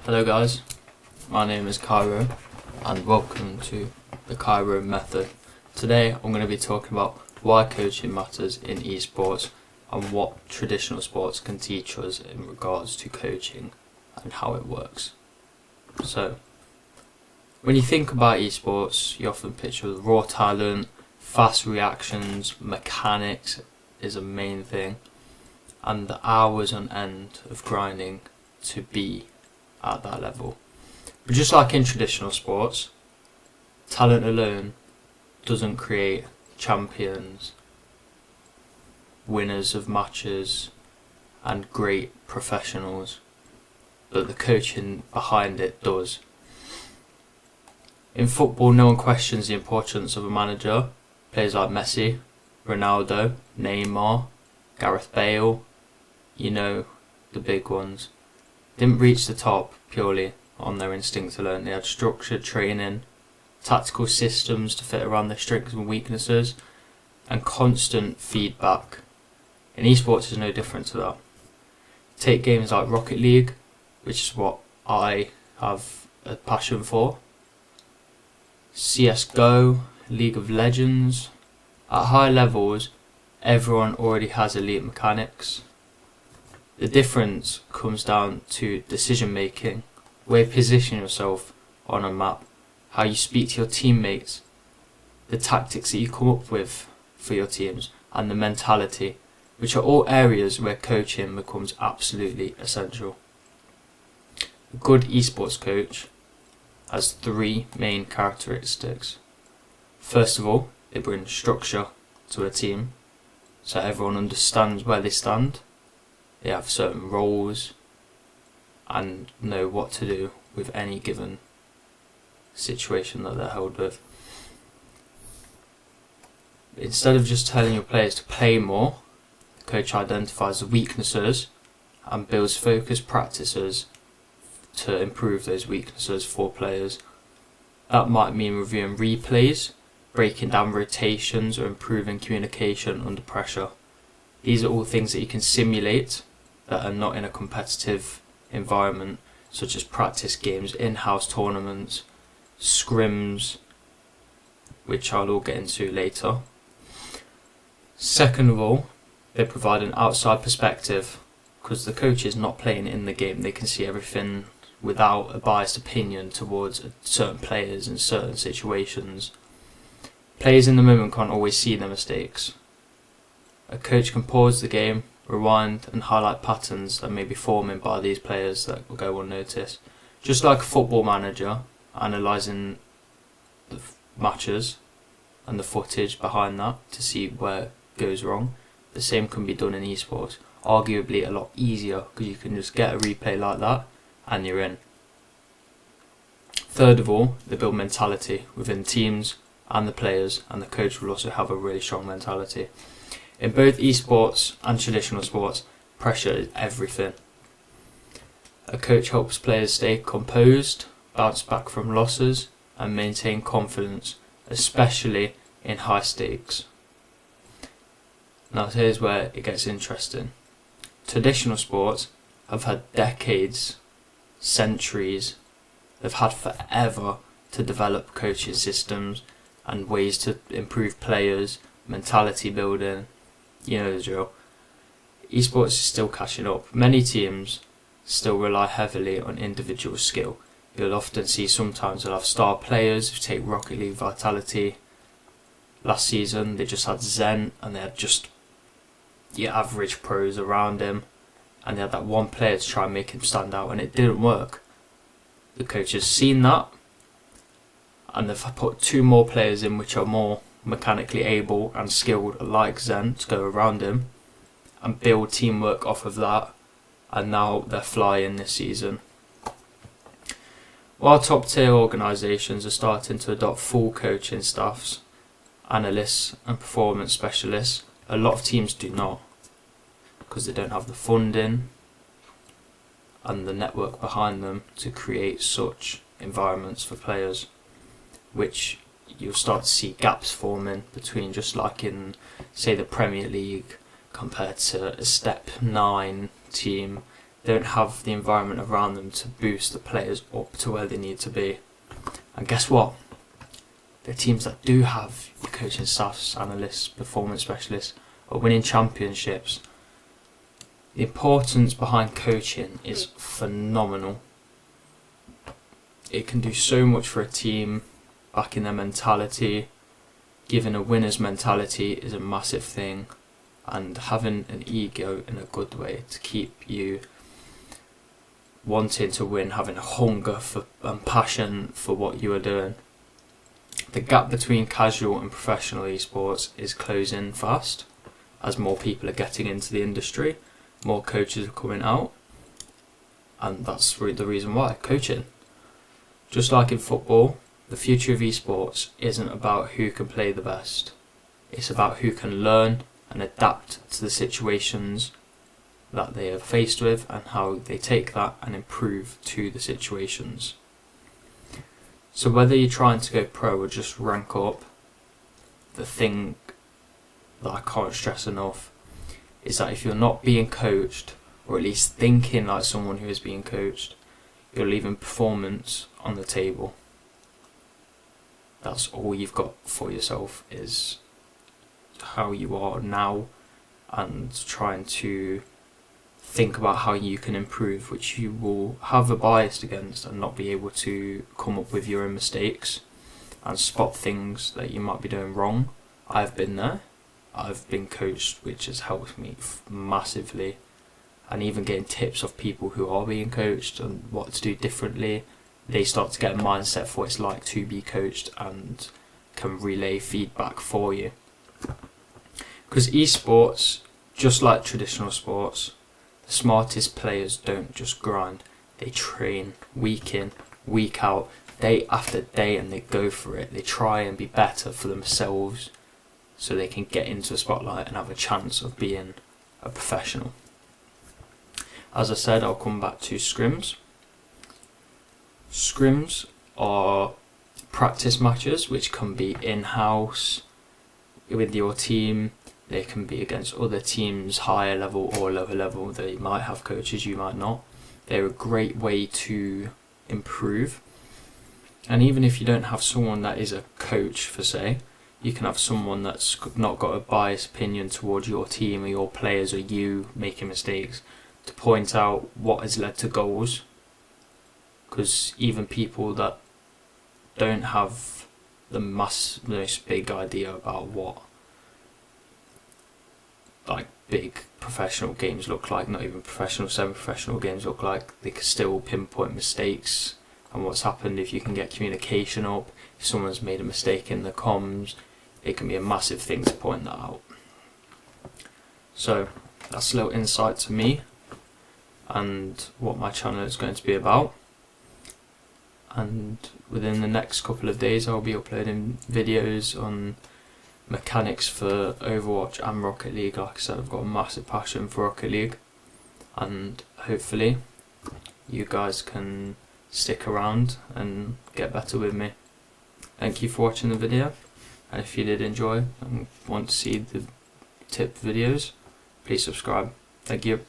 Hello guys, my name is Cairo and welcome to the Cairo Method. Today I'm going to be talking about why coaching matters in esports and what traditional sports can teach us in regards to coaching and how it works. So, when you think about esports, you often picture raw talent, fast reactions, mechanics is a main thing, and the hours on end of grinding to be at that level. But just like in traditional sports, talent alone doesn't create champions, winners of matches and great professionals, but the coaching behind it does. In football, no one questions the importance of a manager. Players like Messi, Ronaldo, Neymar, Gareth Bale, the big ones, didn't reach the top purely on their instinct alone. They had structured training, tactical systems to fit around their strengths and weaknesses, and constant feedback. And esports is no different to that. Take games like Rocket League, which is what I have a passion for, CSGO, League of Legends. At high levels, everyone already has elite mechanics. The difference comes down to decision making, where you position yourself on a map, how you speak to your teammates, the tactics that you come up with for your teams, and the mentality, which are all areas where coaching becomes absolutely essential. A good esports coach has three main characteristics. First of all, they bring structure to a team, so everyone understands where they stand. They have certain roles and know what to do with any given situation that they're held with. Instead of just telling your players to play more, the coach identifies the weaknesses and builds focused practices to improve those weaknesses for players. That might mean reviewing replays, breaking down rotations, or improving communication under pressure. These are all things that you can simulate that are not in a competitive environment, such as practice games, in-house tournaments, scrims, which I'll all get into later. Second of all, they provide an outside perspective, because the coach is not playing in the game. They can see everything without a biased opinion towards certain players in certain situations. Players in the moment can't always see their mistakes. A coach can pause the game, rewind and highlight patterns that may be forming by these players that will go unnoticed. Just like a football manager analysing the matches and the footage behind that to see where it goes wrong, the same can be done in esports. Arguably a lot easier, because you can just get a replay like that and you're in. Third of all, they build mentality within teams and the players, and the coach will also have a really strong mentality. In both esports and traditional sports, pressure is everything. A coach helps players stay composed, bounce back from losses, and maintain confidence, especially in high stakes. Now here's where it gets interesting. Traditional sports have had decades, centuries, they've had forever to develop coaching systems and ways to improve players, mentality building. You know the drill. Esports is still catching up. Many teams still rely heavily on individual skill. You'll often see sometimes they'll have star players who take Rocket League Vitality. Last season they just had Zen and they had just your average pros around him, and they had that one player to try and make him stand out, and it didn't work. The coach has seen that and they've put two more players in which are more mechanically able and skilled like Zen to go around him and build teamwork off of that, and now they're flying this season. While top tier organisations are starting to adopt full coaching staffs, analysts and performance specialists, a lot of teams do not, because they don't have the funding and the network behind them to create such environments for players, which you'll start to see gaps forming between, just like in, say, the Premier League compared to a Step 9 team don't have the environment around them to boost the players up to where they need to be. And guess what? The teams that do have coaching staffs, analysts, performance specialists are winning championships. The importance behind coaching is phenomenal. It can do so much for a team, backing their mentality. Giving a winner's mentality is a massive thing, and having an ego in a good way to keep you wanting to win, having a hunger for and passion for what you are doing. The gap between casual and professional esports is closing fast as more people are getting into the industry, more coaches are coming out, and that's the reason why. Coaching. Just like in football, the future of esports isn't about who can play the best. It's about who can learn and adapt to the situations that they are faced with and how they take that and improve to the situations. So whether you're trying to go pro or just rank up, the thing that I can't stress enough is that if you're not being coached, or at least thinking like someone who is being coached, you're leaving performance on the table. That's all you've got for yourself, is how you are now, and trying to think about how you can improve, which you will have a bias against and not be able to come up with your own mistakes and spot things that you might be doing wrong. I've been there. I've been coached, which has helped me massively, and even getting tips of people who are being coached and what to do differently. They start to get a mindset for what it's like to be coached and can relay feedback for you. Because esports, just like traditional sports, the smartest players don't just grind. They train week in, week out, day after day, and they go for it. They try and be better for themselves so they can get into a spotlight and have a chance of being a professional. As I said, I'll come back to scrims. Scrims are practice matches which can be in-house with your team. They can be against other teams, higher level or lower level. They might have coaches, you might not. They're a great way to improve. And even if you don't have someone that is a coach, for say, you can have someone that's not got a biased opinion towards your team or your players or you making mistakes, to point out what has led to goals. Because even people that don't have the most big idea about what like big professional games look like, not even professional, semi-professional games look like, they can still pinpoint mistakes and what's happened. If you can get communication up, if someone's made a mistake in the comms, it can be a massive thing to point that out. So that's a little insight to me and what my channel is going to be about. And within the next couple of days I'll be uploading videos on mechanics for Overwatch and Rocket League. Like I said, I've got a massive passion for Rocket League, and hopefully you guys can stick around and get better with me. Thank you for watching the video, and if you did enjoy and want to see the tip videos, please subscribe. Thank you.